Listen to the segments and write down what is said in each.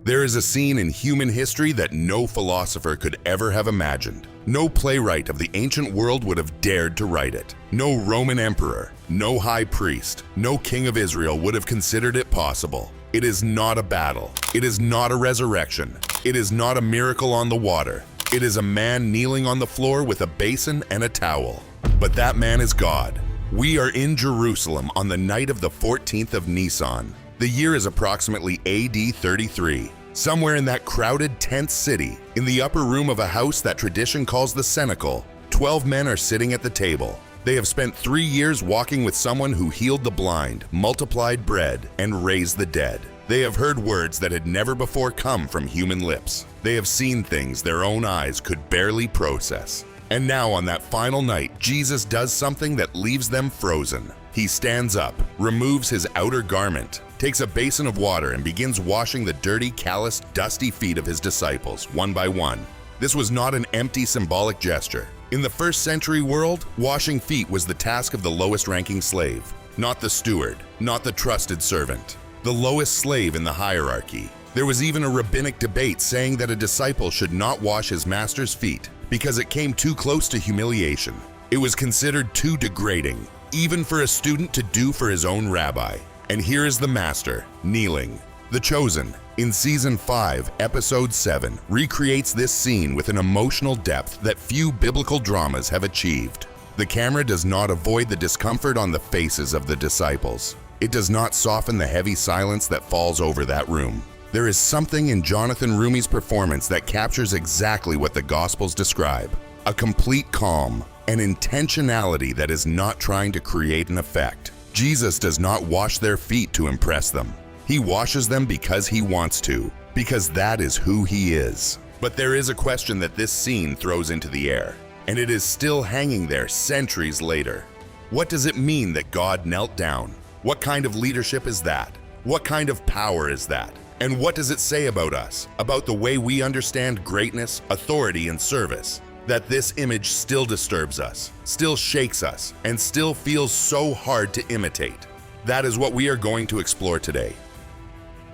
There is a scene in human history that no philosopher could ever have imagined. No playwright of the ancient world would have dared to write it. No Roman emperor, no high priest, no king of Israel would have considered it possible. It is not a battle. It is not a resurrection. It is not a miracle on the water. It is a man kneeling on the floor with a basin and a towel. But that man is God. We are in Jerusalem on the night of the 14th of Nisan. The year is approximately AD 33. Somewhere in that crowded, tense city, in the upper room of a house that tradition calls the cenacle, 12 men are sitting at the table. They have spent 3 years walking with someone who healed the blind, multiplied bread, and raised the dead. They have heard words that had never before come from human lips. They have seen things their own eyes could barely process. And now on that final night, Jesus does something that leaves them frozen. He stands up, removes his outer garment, takes a basin of water and begins washing the dirty, calloused, dusty feet of his disciples, one by one. This was not an empty symbolic gesture. In the first century world, washing feet was the task of the lowest-ranking slave, not the steward, not the trusted servant, the lowest slave in the hierarchy. There was even a rabbinic debate saying that a disciple should not wash his master's feet because it came too close to humiliation. It was considered too degrading, even for a student to do for his own rabbi. And here is the master, kneeling. The Chosen, in Season 5, Episode 7, recreates this scene with an emotional depth that few biblical dramas have achieved. The camera does not avoid the discomfort on the faces of the disciples. It does not soften the heavy silence that falls over that room. There is something in Jonathan Rumi's performance that captures exactly what the Gospels describe. A complete calm, an intentionality that is not trying to create an effect. Jesus does not wash their feet to impress them. He washes them because he wants to, because that is who he is. But there is a question that this scene throws into the air, and it is still hanging there centuries later. What does it mean that God knelt down? What kind of leadership is that? What kind of power is that? And what does it say about us, about the way we understand greatness, authority, and service? That this image still disturbs us, still shakes us, and still feels so hard to imitate. That is what we are going to explore today.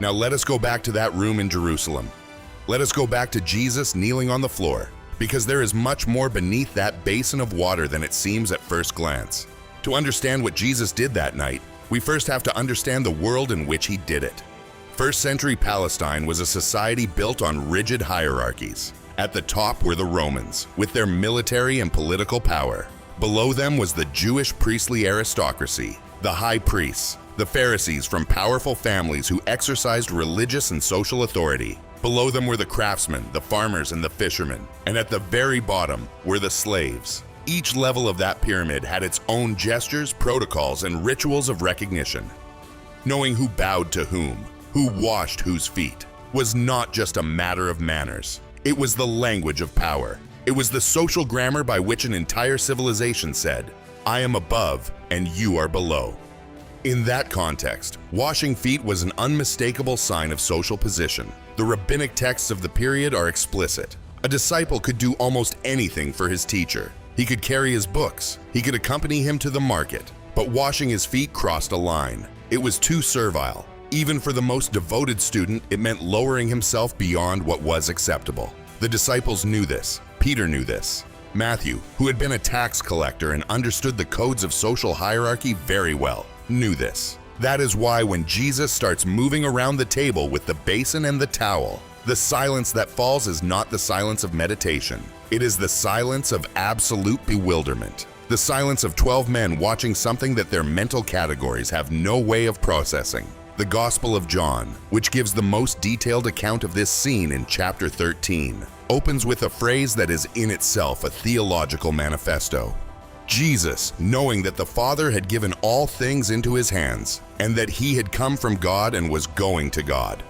Now let us go back to that room in Jerusalem. Let us go back to Jesus kneeling on the floor, because there is much more beneath that basin of water than it seems at first glance. To understand what Jesus did that night, we first have to understand the world in which he did it. First century Palestine was a society built on rigid hierarchies. At the top were the Romans, with their military and political power. Below them was the Jewish priestly aristocracy, the high priests, the Pharisees from powerful families who exercised religious and social authority. Below them were the craftsmen, the farmers, and the fishermen. And at the very bottom were the slaves. Each level of that pyramid had its own gestures, protocols, and rituals of recognition. Knowing who bowed to whom, who washed whose feet, was not just a matter of manners. It was the language of power. It was the social grammar by which an entire civilization said, "I am above and you are below." In that context, washing feet was an unmistakable sign of social position. The rabbinic texts of the period are explicit. A disciple could do almost anything for his teacher. He could carry his books. He could accompany him to the market. But washing his feet crossed a line. It was too servile. Even for the most devoted student, it meant lowering himself beyond what was acceptable. The disciples knew this. Peter knew this. Matthew, who had been a tax collector and understood the codes of social hierarchy very well, knew this. That is why when Jesus starts moving around the table with the basin and the towel, the silence that falls is not the silence of meditation. It is the silence of absolute bewilderment. The silence of 12 men watching something that their mental categories have no way of processing. The Gospel of John, which gives the most detailed account of this scene in chapter 13, opens with a phrase that is in itself a theological manifesto. Jesus, knowing that the Father had given all things into his hands, and that he had come from God and was going to God.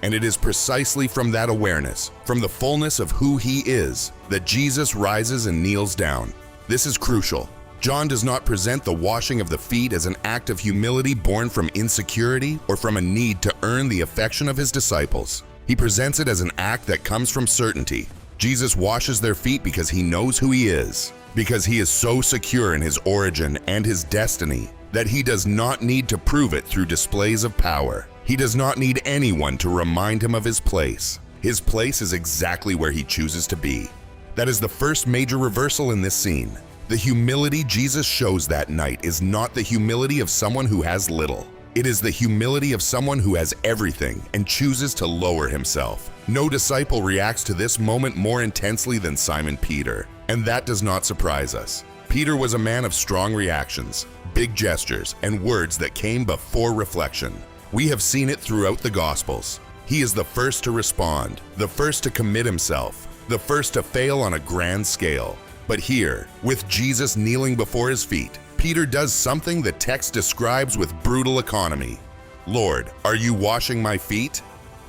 And it is precisely from that awareness, from the fullness of who he is, that Jesus rises and kneels down. This is crucial. John does not present the washing of the feet as an act of humility born from insecurity or from a need to earn the affection of his disciples. He presents it as an act that comes from certainty. Jesus washes their feet because he knows who he is, because he is so secure in his origin and his destiny that he does not need to prove it through displays of power. He does not need anyone to remind him of his place. His place is exactly where he chooses to be. That is the first major reversal in this scene. The humility Jesus shows that night is not the humility of someone who has little. It is the humility of someone who has everything and chooses to lower himself. No disciple reacts to this moment more intensely than Simon Peter, and that does not surprise us. Peter was a man of strong reactions, big gestures, and words that came before reflection. We have seen it throughout the Gospels. He is the first to respond, the first to commit himself, the first to fail on a grand scale. But here, with Jesus kneeling before his feet, Peter does something the text describes with brutal economy. "Lord, are you washing my feet?"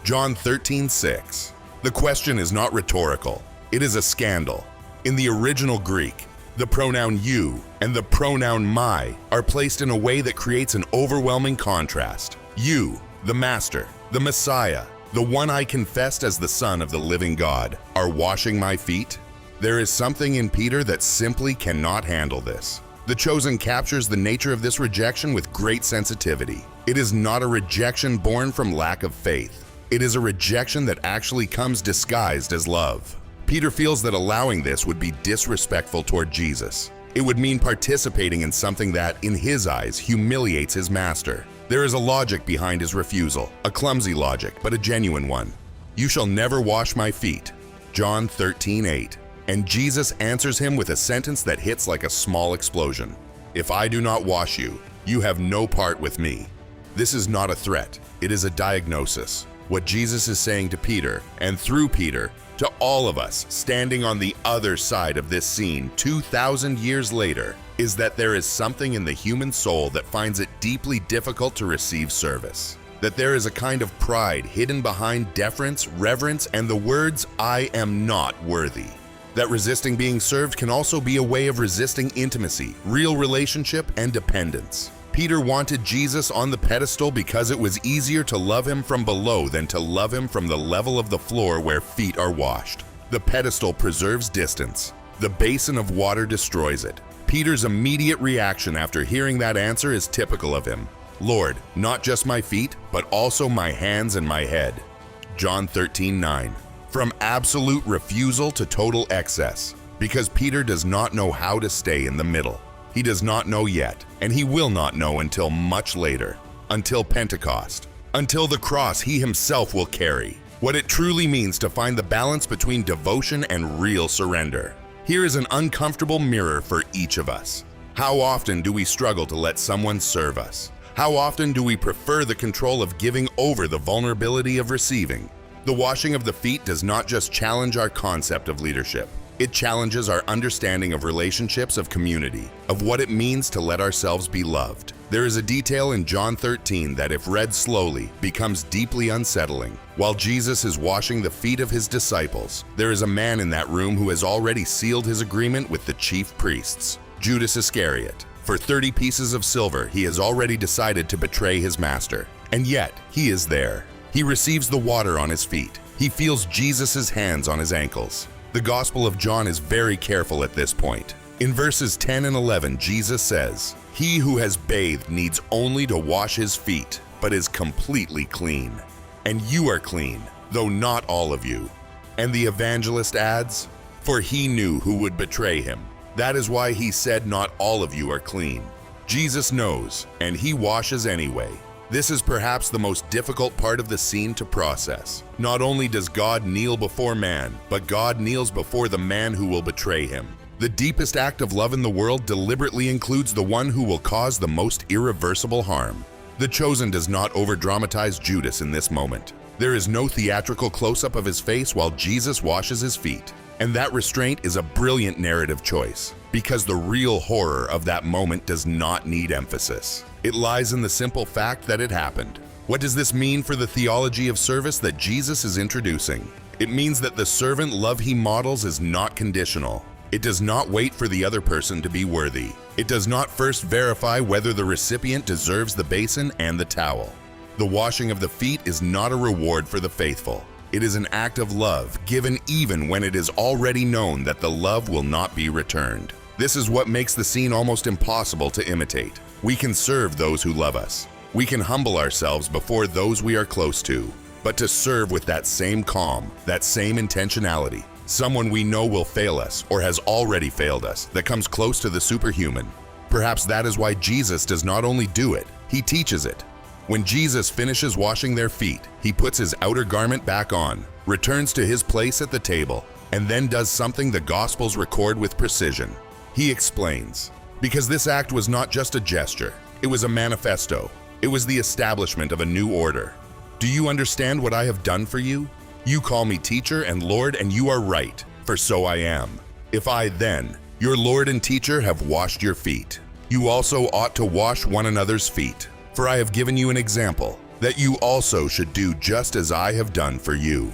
John 13:6. The question is not rhetorical. It is a scandal. In the original Greek, the pronoun you and the pronoun my are placed in a way that creates an overwhelming contrast. You, the Master, the Messiah, the one I confessed as the Son of the living God, are washing my feet? There is something in Peter that simply cannot handle this. The Chosen captures the nature of this rejection with great sensitivity. It is not a rejection born from lack of faith. It is a rejection that actually comes disguised as love. Peter feels that allowing this would be disrespectful toward Jesus. It would mean participating in something that, in his eyes, humiliates his master. There is a logic behind his refusal, a clumsy logic, but a genuine one. "You shall never wash my feet." John 13:8. And Jesus answers him with a sentence that hits like a small explosion. "If I do not wash you, you have no part with me." This is not a threat, it is a diagnosis. What Jesus is saying to Peter, and through Peter, to all of us standing on the other side of this scene 2,000 years later, is that there is something in the human soul that finds it deeply difficult to receive service. That there is a kind of pride hidden behind deference, reverence, and the words, "I am not worthy." That resisting being served can also be a way of resisting intimacy, real relationship, and dependence. Peter wanted Jesus on the pedestal because it was easier to love him from below than to love him from the level of the floor where feet are washed. The pedestal preserves distance. The basin of water destroys it. Peter's immediate reaction after hearing that answer is typical of him. "Lord, not just my feet, but also my hands and my head." John 13:9. From absolute refusal to total excess, because Peter does not know how to stay in the middle. He does not know yet, and he will not know until much later, until Pentecost, until the cross he himself will carry, what it truly means to find the balance between devotion and real surrender. Here is an uncomfortable mirror for each of us. How often do we struggle to let someone serve us? How often do we prefer the control of giving over the vulnerability of receiving? The washing of the feet does not just challenge our concept of leadership. It challenges our understanding of relationships, of community, of what it means to let ourselves be loved. There is a detail in John 13 that, if read slowly, becomes deeply unsettling. While Jesus is washing the feet of his disciples, there is a man in that room who has already sealed his agreement with the chief priests, Judas Iscariot. For 30 pieces of silver, he has already decided to betray his master. And yet, he is there. He receives the water on his feet. He feels Jesus' hands on his ankles. The Gospel of John is very careful at this point. In verses 10 and 11, Jesus says, "He who has bathed needs only to wash his feet, but is completely clean. And you are clean, though not all of you." And the evangelist adds, "For he knew who would betray him. That is why he said not all of you are clean." Jesus knows, and he washes anyway. This is perhaps the most difficult part of the scene to process. Not only does God kneel before man, but God kneels before the man who will betray him. The deepest act of love in the world deliberately includes the one who will cause the most irreversible harm. The Chosen does not over-dramatize Judas in this moment. There is no theatrical close-up of his face while Jesus washes his feet. And that restraint is a brilliant narrative choice, because the real horror of that moment does not need emphasis. It lies in the simple fact that it happened. What does this mean for the theology of service that Jesus is introducing? It means that the servant love he models is not conditional. It does not wait for the other person to be worthy. It does not first verify whether the recipient deserves the basin and the towel. The washing of the feet is not a reward for the faithful. It is an act of love, given even when it is already known that the love will not be returned. This is what makes the scene almost impossible to imitate. We can serve those who love us. We can humble ourselves before those we are close to, but to serve with that same calm, that same intentionality, someone we know will fail us or has already failed us, that comes close to the superhuman. Perhaps that is why Jesus does not only do it, he teaches it. When Jesus finishes washing their feet, he puts his outer garment back on, returns to his place at the table, and then does something the Gospels record with precision. He explains, because this act was not just a gesture, it was a manifesto. It was the establishment of a new order. Do you understand what I have done for you? You call me teacher and Lord, and you are right, for so I am. If I then, your Lord and teacher, have washed your feet, you also ought to wash one another's feet. For I have given you an example, that you also should do just as I have done for you.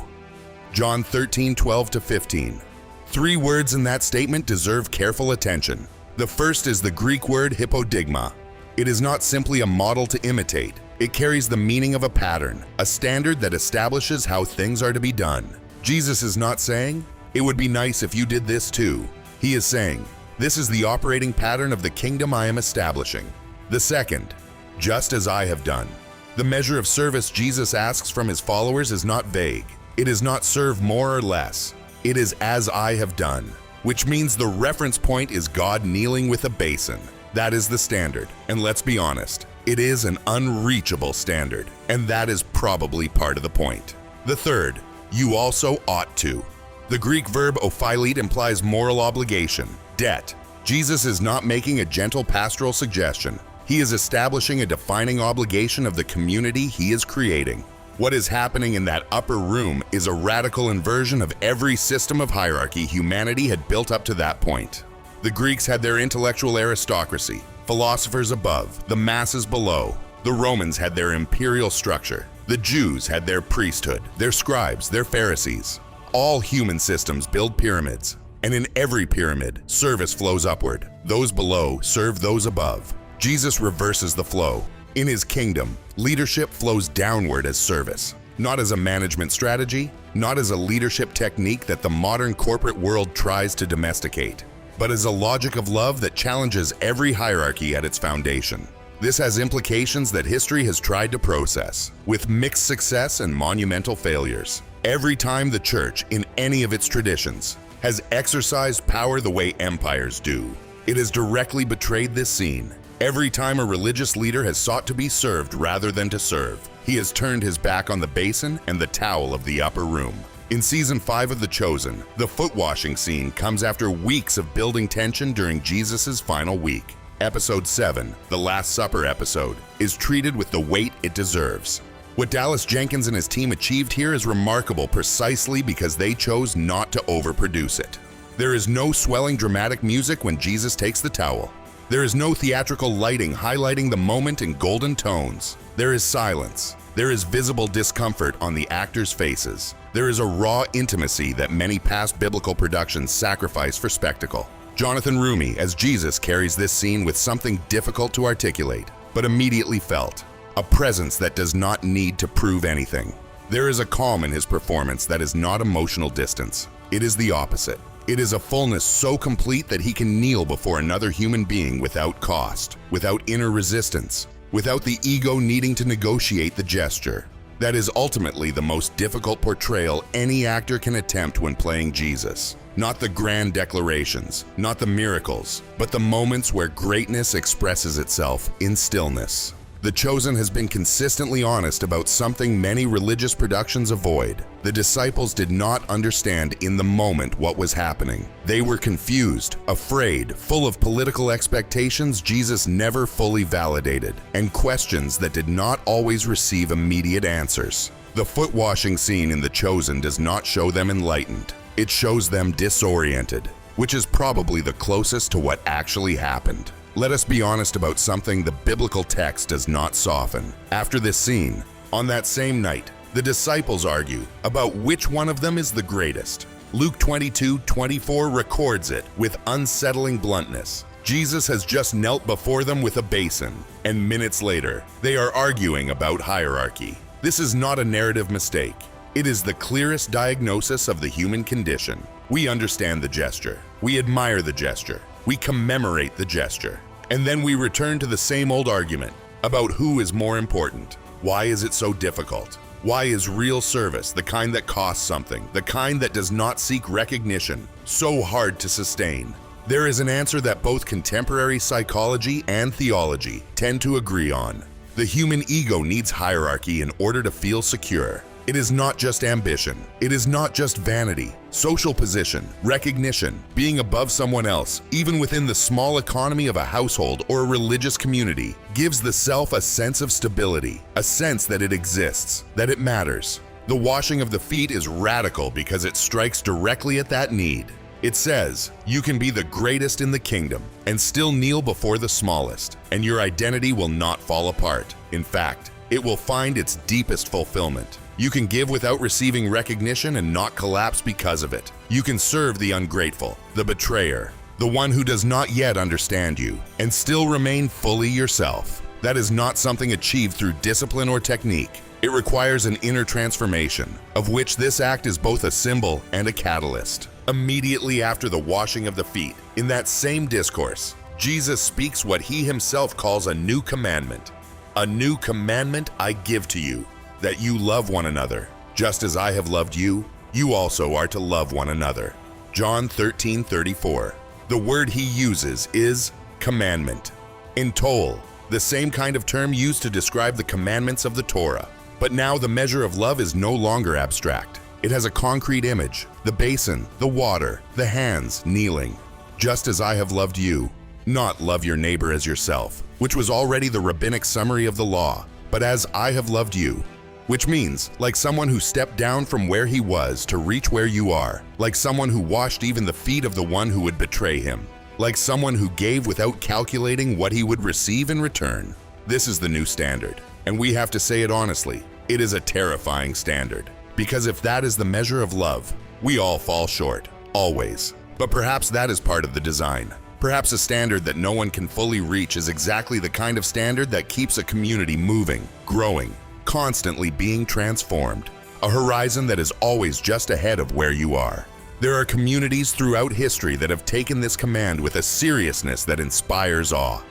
John 13:12-15. 3 words in that statement deserve careful attention. The first is the Greek word hypodigma. It is not simply a model to imitate. It carries the meaning of a pattern, a standard that establishes how things are to be done. Jesus is not saying, "It would be nice if you did this too." He is saying, "This is the operating pattern of the kingdom I am establishing." The second, just as I have done. The measure of service Jesus asks from his followers is not vague. It is not serve more or less. It is as I have done, which means the reference point is God kneeling with a basin. That is the standard, and let's be honest, it is an unreachable standard, and that is probably part of the point. The third, you also ought to. The Greek verb ophilete implies moral obligation, debt. Jesus is not making a gentle pastoral suggestion. He is establishing a defining obligation of the community he is creating. What is happening in that upper room is a radical inversion of every system of hierarchy humanity had built up to that point. The Greeks had their intellectual aristocracy, philosophers above, the masses below. The Romans had their imperial structure. The Jews had their priesthood, their scribes, their Pharisees. All human systems build pyramids, and in every pyramid, service flows upward. Those below serve those above. Jesus reverses the flow. In his kingdom, leadership flows downward as service, not as a management strategy, not as a leadership technique that the modern corporate world tries to domesticate, but as a logic of love that challenges every hierarchy at its foundation. This has implications that history has tried to process, with mixed success and monumental failures. Every time the church, in any of its traditions, has exercised power the way empires do, it has directly betrayed this scene. Every time a religious leader has sought to be served rather than to serve, he has turned his back on the basin and the towel of the upper room. In Season 5 of The Chosen, the foot washing scene comes after weeks of building tension during Jesus' final week. Episode 7, the Last Supper episode, is treated with the weight it deserves. What Dallas Jenkins and his team achieved here is remarkable precisely because they chose not to overproduce it. There is no swelling dramatic music when Jesus takes the towel. There is no theatrical lighting highlighting the moment in golden tones. There is silence. There is visible discomfort on the actors' faces. There is a raw intimacy that many past biblical productions sacrifice for spectacle. Jonathan Rumi as Jesus carries this scene with something difficult to articulate, but immediately felt. A presence that does not need to prove anything. There is a calm in his performance that is not emotional distance. It is the opposite. It is a fullness so complete that he can kneel before another human being without cost, without inner resistance, without the ego needing to negotiate the gesture. That is ultimately the most difficult portrayal any actor can attempt when playing Jesus. Not the grand declarations, not the miracles, but the moments where greatness expresses itself in stillness. The Chosen has been consistently honest about something many religious productions avoid. The disciples did not understand in the moment what was happening. They were confused, afraid, full of political expectations Jesus never fully validated, and questions that did not always receive immediate answers. The foot washing scene in The Chosen does not show them enlightened. It shows them disoriented, which is probably the closest to what actually happened. Let us be honest about something the biblical text does not soften. After this scene, on that same night, the disciples argue about which one of them is the greatest. Luke 22:24 records it with unsettling bluntness. Jesus has just knelt before them with a basin, and minutes later, they are arguing about hierarchy. This is not a narrative mistake. It is the clearest diagnosis of the human condition. We understand the gesture. We admire the gesture. We commemorate the gesture. And then we return to the same old argument about who is more important. Why is it so difficult? Why is real service, the kind that costs something, the kind that does not seek recognition, so hard to sustain? There is an answer that both contemporary psychology and theology tend to agree on. The human ego needs hierarchy in order to feel secure. It is not just ambition. It is not just vanity. Social position, recognition, being above someone else, even within the small economy of a household or a religious community, gives the self a sense of stability, a sense that it exists, that it matters. The washing of the feet is radical because it strikes directly at that need. It says, you can be the greatest in the kingdom and still kneel before the smallest, and your identity will not fall apart. In fact, it will find its deepest fulfillment. You can give without receiving recognition and not collapse because of it. You can serve the ungrateful, the betrayer, the one who does not yet understand you, and still remain fully yourself. That is not something achieved through discipline or technique. It requires an inner transformation, of which this act is both a symbol and a catalyst. Immediately after the washing of the feet, in that same discourse, Jesus speaks what he himself calls a new commandment. A new commandment I give to you, that you love one another. Just as I have loved you, you also are to love one another. John 13:34. The word he uses is commandment. In Tol, the same kind of term used to describe the commandments of the Torah. But now the measure of love is no longer abstract. It has a concrete image, the basin, the water, the hands kneeling. Just as I have loved you, not love your neighbor as yourself, which was already the rabbinic summary of the law, but as I have loved you, which means like someone who stepped down from where he was to reach where you are, like someone who washed even the feet of the one who would betray him, like someone who gave without calculating what he would receive in return. This is the new standard, and we have to say it honestly, it is a terrifying standard. Because if that is the measure of love, we all fall short, always. But perhaps that is part of the design. Perhaps a standard that no one can fully reach is exactly the kind of standard that keeps a community moving, growing, constantly being transformed. A horizon that is always just ahead of where you are. There are communities throughout history that have taken this command with a seriousness that inspires awe.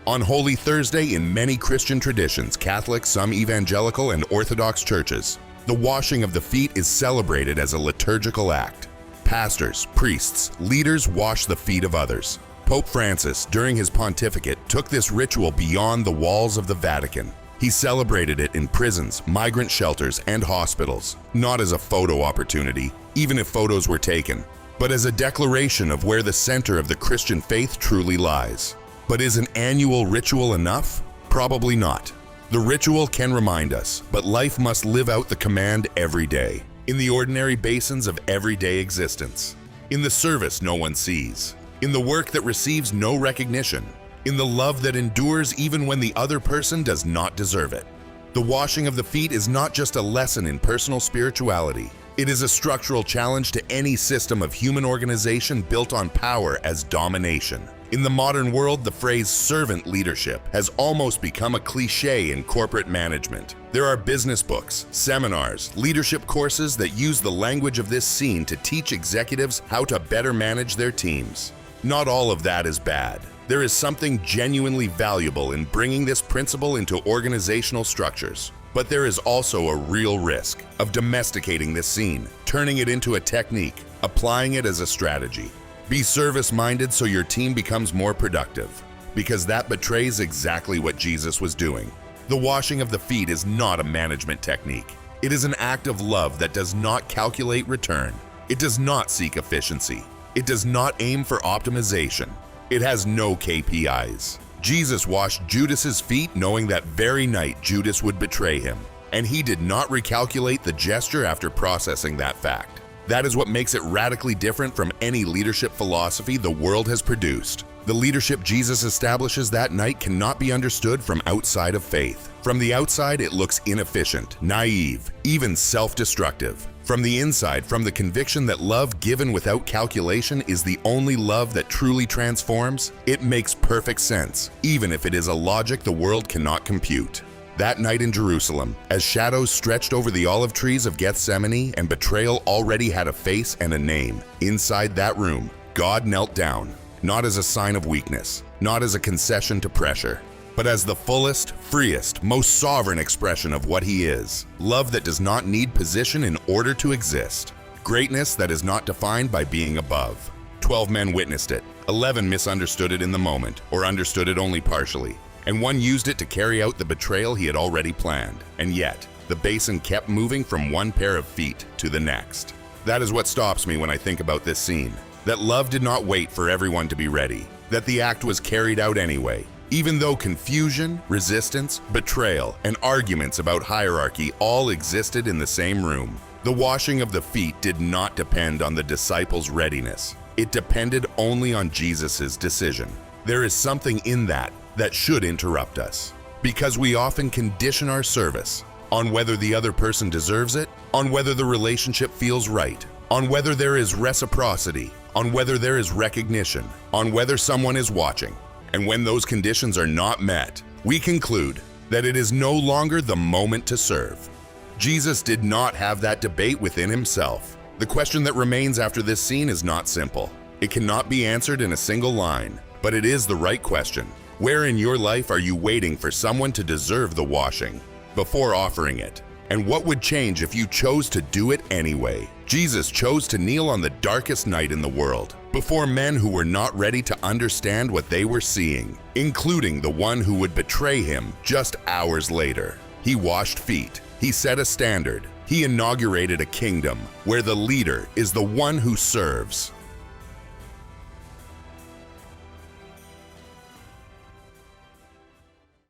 On Holy Thursday in many Christian traditions, Catholic, some evangelical, and Orthodox churches, the washing of the feet is celebrated as a liturgical act. Pastors, priests, leaders wash the feet of others. Pope Francis, during his pontificate, took this ritual beyond the walls of the Vatican. He celebrated it in prisons, migrant shelters, and hospitals, not as a photo opportunity, even if photos were taken, but as a declaration of where the center of the Christian faith truly lies. But is an annual ritual enough? Probably not. The ritual can remind us, but life must live out the command every day, in the ordinary basins of everyday existence, in the service no one sees, in the work that receives no recognition, in the love that endures even when the other person does not deserve it. The washing of the feet is not just a lesson in personal spirituality. It is a structural challenge to any system of human organization built on power as domination. In the modern world, the phrase servant leadership has almost become a cliche in corporate management. There are business books, seminars, leadership courses that use the language of this scene to teach executives how to better manage their teams. Not all of that is bad. There is something genuinely valuable in bringing this principle into organizational structures. But there is also a real risk of domesticating this scene, turning it into a technique, applying it as a strategy. Be service-minded so your team becomes more productive, because that betrays exactly what Jesus was doing. The washing of the feet is not a management technique. It is an act of love that does not calculate return. It does not seek efficiency. It does not aim for optimization. It has no KPIs. Jesus washed Judas's feet knowing that very night Judas would betray him, and he did not recalculate the gesture after processing that fact. That is what makes it radically different from any leadership philosophy the world has produced. The leadership Jesus establishes that night cannot be understood from outside of faith. From the outside, it looks inefficient, naive, even self-destructive. From the inside, from the conviction that love given without calculation is the only love that truly transforms, it makes perfect sense, even if it is a logic the world cannot compute. That night in Jerusalem, as shadows stretched over the olive trees of Gethsemane and betrayal already had a face and a name, inside that room, God knelt down, not as a sign of weakness, not as a concession to pressure, but as the fullest, freest, most sovereign expression of what he is. Love that does not need position in order to exist. Greatness that is not defined by being above. 12 men witnessed it. 11 misunderstood it in the moment, or understood it only partially. And one used it to carry out the betrayal he had already planned. And yet, the basin kept moving from one pair of feet to the next. That is what stops me when I think about this scene. That love did not wait for everyone to be ready. That the act was carried out anyway. Even though confusion, resistance, betrayal, and arguments about hierarchy all existed in the same room. The washing of the feet did not depend on the disciples' readiness. It depended only on Jesus' decision. There is something in that should interrupt us. Because we often condition our service on whether the other person deserves it, on whether the relationship feels right, on whether there is reciprocity, on whether there is recognition, on whether someone is watching. And when those conditions are not met, we conclude that it is no longer the moment to serve. Jesus did not have that debate within himself. The question that remains after this scene is not simple. It cannot be answered in a single line, but it is the right question. Where in your life are you waiting for someone to deserve the washing before offering it? And what would change if you chose to do it anyway? Jesus chose to kneel on the darkest night in the world, before men who were not ready to understand what they were seeing, including the one who would betray him just hours later. He washed feet. He set a standard. He inaugurated a kingdom where the leader is the one who serves.